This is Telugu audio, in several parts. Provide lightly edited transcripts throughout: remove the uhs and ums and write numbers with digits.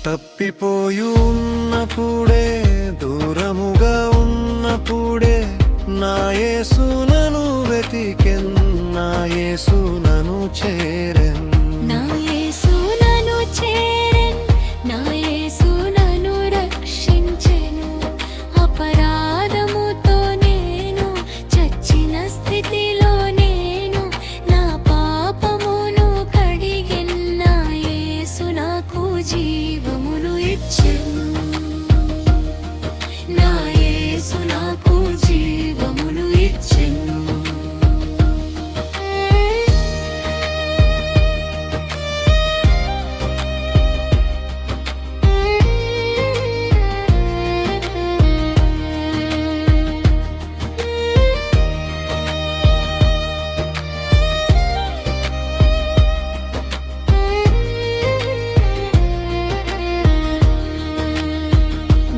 తప్పిపోయి ఉన్నప్పుడే, దూరముగా ఉన్నప్పుడే నా యేసు నన్ను వెతికెన్, నా యేసు నన్ను చేరెన్, నా యేసు నన్ను చేరెన్, నా యేసు నన్ను రక్షించెను. అపరాధముతో నేను చచ్చిన స్థితిలో నేను నా పాపమును కడిగెన్, నా యేసు నాకు జీవమును ఇచ్చెను, నా యేసు నాకు జీవమును ఇచ్చెను.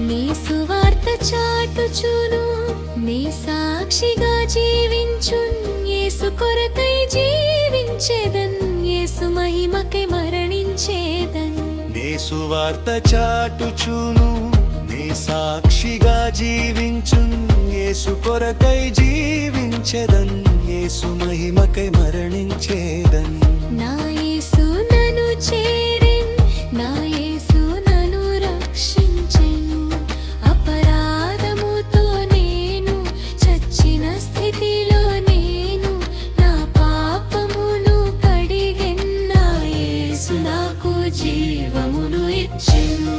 నీ సువార్త చాటుచును, నీ సాక్షిగా జీవించున్, యేసు కొరకై జీవించేదన్, యేసు మహిమకై మరణించేదన్. నీ సువార్త చాటుచును, నీ సాక్షిగా జీవించున్, యేసు కొరకై జీవించెదన్, యేసు మహిమకై మరణించేదన్. నా యేసు నన్ను చేరెన్, నా యేసు నన్ను రక్షించెను. అపరాధముతో నేను చచ్చిన స్థితిలో నేను నా పాపమును కడిగెన్, నా యేసు నాకు జీవమును ఇచ్చెను.